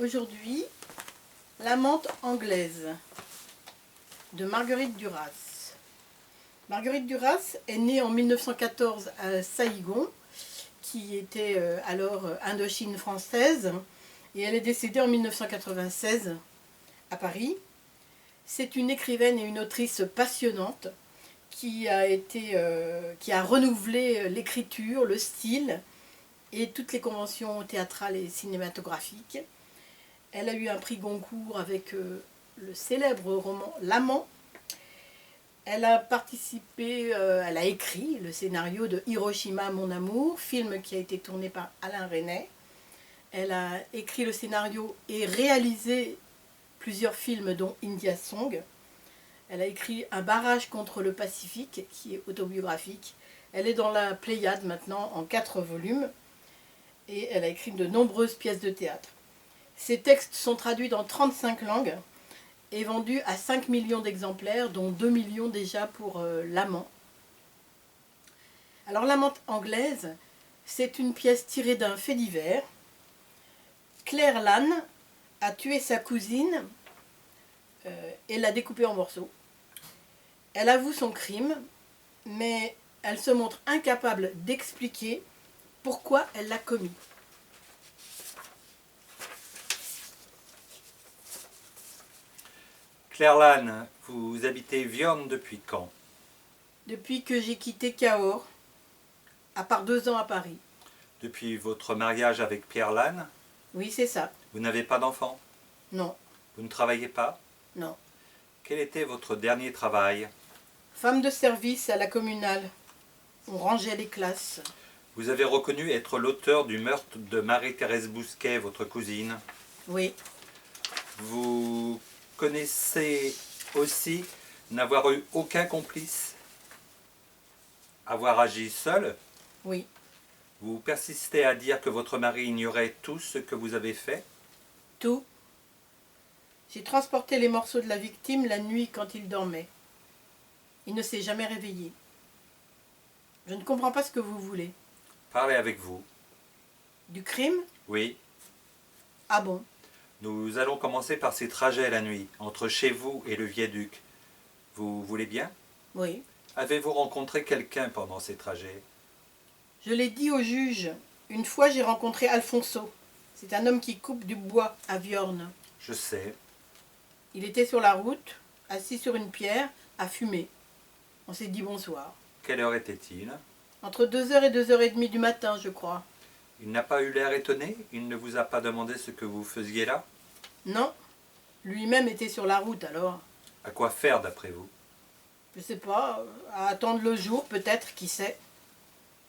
Aujourd'hui, l'amante anglaise de Marguerite Duras. Marguerite Duras est née en 1914 à Saïgon, qui était alors Indochine française, et elle est décédée en 1996 à Paris. C'est une écrivaine et une autrice passionnante qui a renouvelé l'écriture, le style et toutes les conventions théâtrales et cinématographiques. Elle a eu un prix Goncourt avec le célèbre roman L'Amant. Elle a participé, elle a écrit le scénario de Hiroshima, mon amour, film qui a été tourné par Alain Resnais. Elle a écrit le scénario et réalisé plusieurs films dont India Song. Elle a écrit Un barrage contre le Pacifique qui est autobiographique. Elle est dans la Pléiade maintenant en 4 volumes et elle a écrit de nombreuses pièces de théâtre. Ces textes sont traduits dans 35 langues et vendus à 5 millions d'exemplaires, dont 2 millions déjà pour L'Amant. Alors l'amante anglaise, c'est une pièce tirée d'un fait divers. Claire Lannes a tué sa cousine et l'a découpée en morceaux. Elle avoue son crime, mais elle se montre incapable d'expliquer pourquoi elle l'a commis. Claire Lannes, vous habitez Viorne depuis quand? Depuis que j'ai quitté Cahors, à part 2 ans à Paris. Depuis votre mariage avec Pierre Lannes? Oui, c'est ça. Vous n'avez pas d'enfant? Non, Vous ne travaillez pas? non. Quel était votre dernier travail? Femme de service à la communale. On rangeait les classes. Vous avez reconnu être l'auteur du meurtre de Marie-Thérèse Bousquet, votre cousine. Oui, Vous connaissez aussi n'avoir eu aucun complice? Avoir agi seul? oui, Vous persistez à dire que votre mari ignorait tout ce que vous avez fait? tout. J'ai transporté les morceaux de la victime la nuit quand il dormait. Il ne s'est jamais réveillé. Je ne comprends pas ce que vous voulez. Parlez avec vous. Du crime? Oui. Ah bon? Nous allons commencer par ces trajets la nuit, entre chez vous et le viaduc. Vous voulez bien? Oui. Avez-vous rencontré quelqu'un pendant ces trajets? Je l'ai dit au juge. Une fois, j'ai rencontré Alfonso. C'est un homme qui coupe du bois à Viorne. Je sais. Il était sur la route, assis sur une pierre, à fumer. On s'est dit bonsoir. Quelle heure était-il? Entre 2h et 2h30 du matin, je crois. Il n'a pas eu l'air étonné? Il ne vous a pas demandé ce que vous faisiez là? Non. Lui-même était sur la route alors. À quoi faire d'après vous? Je sais pas, à attendre le jour peut-être, qui sait.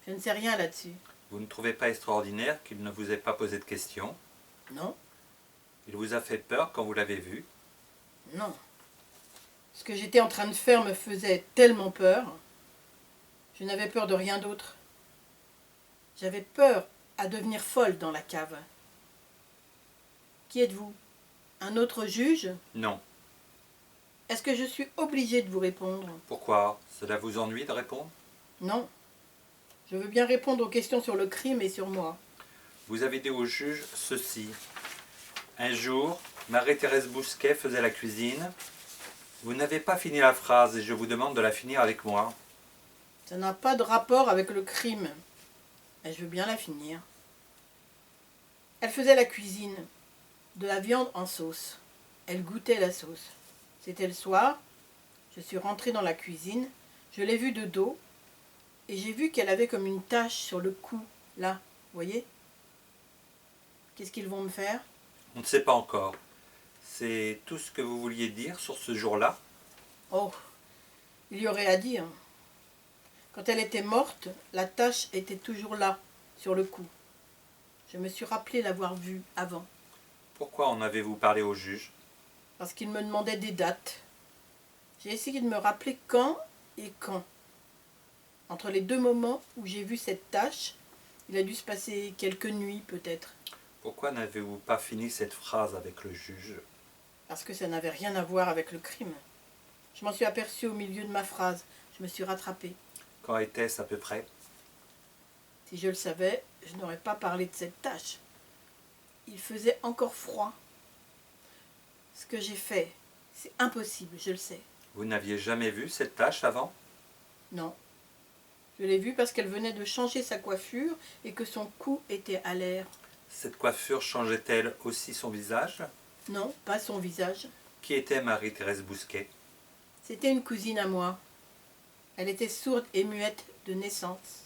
Je ne sais rien là-dessus. Vous ne trouvez pas extraordinaire qu'il ne vous ait pas posé de questions? Non, Il vous a fait peur quand vous l'avez vu? non. Ce que j'étais en train de faire me faisait tellement peur. Je n'avais peur de rien d'autre. J'avais peur à devenir folle dans la cave. Qui êtes-vous? Un autre juge? Non. Est-ce que je suis obligée de vous répondre? Pourquoi? Cela vous ennuie de répondre? Non. Je veux bien répondre aux questions sur le crime et sur moi. Vous avez dit au juge ceci. Un jour, Marie-Thérèse Bousquet faisait la cuisine. Vous n'avez pas fini la phrase et je vous demande de la finir avec moi. Ça n'a pas de rapport avec le crime. Mais je veux bien la finir. Elle faisait la cuisine. De la viande en sauce. Elle goûtait la sauce. C'était le soir. Je suis rentrée dans la cuisine. Je l'ai vue de dos. Et j'ai vu qu'elle avait comme une tache sur le cou. Là, vous voyez? Qu'est-ce qu'ils vont me faire? On ne sait pas encore. C'est tout ce que vous vouliez dire sur ce jour-là? Oh, il y aurait à dire. Quand elle était morte, la tache était toujours là, sur le cou. Je me suis rappelé l'avoir vue avant. Pourquoi en avez-vous parlé au juge? Parce qu'il me demandait des dates. J'ai essayé de me rappeler quand et quand. Entre les 2 moments où j'ai vu cette tache, il a dû se passer quelques nuits peut-être. Pourquoi n'avez-vous pas fini cette phrase avec le juge? Parce que ça n'avait rien à voir avec le crime. Je m'en suis aperçue au milieu de ma phrase. Je me suis rattrapée. Quand était-ce à peu près? Si je le savais, je n'aurais pas parlé de cette tache. Il faisait encore froid. Ce que j'ai fait, c'est impossible, je le sais. Vous n'aviez jamais vu cette tache avant? Non. Je l'ai vue parce qu'elle venait de changer sa coiffure et que son cou était à l'air. Cette coiffure changeait-elle aussi son visage? Non, pas son visage. Qui était Marie-Thérèse Bousquet? C'était une cousine à moi. Elle était sourde et muette de naissance.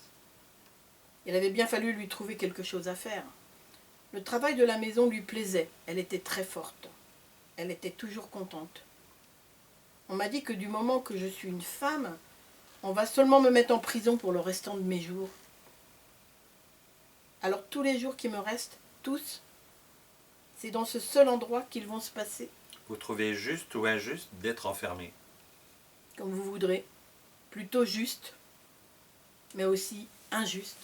Il avait bien fallu lui trouver quelque chose à faire. Le travail de la maison lui plaisait. Elle était très forte. Elle était toujours contente. On m'a dit que du moment que je suis une femme, on va seulement me mettre en prison pour le restant de mes jours. Alors tous les jours qui me restent, tous, c'est dans ce seul endroit qu'ils vont se passer. Vous trouvez juste ou injuste d'être enfermé? Comme vous voudrez. Plutôt juste, mais aussi injuste.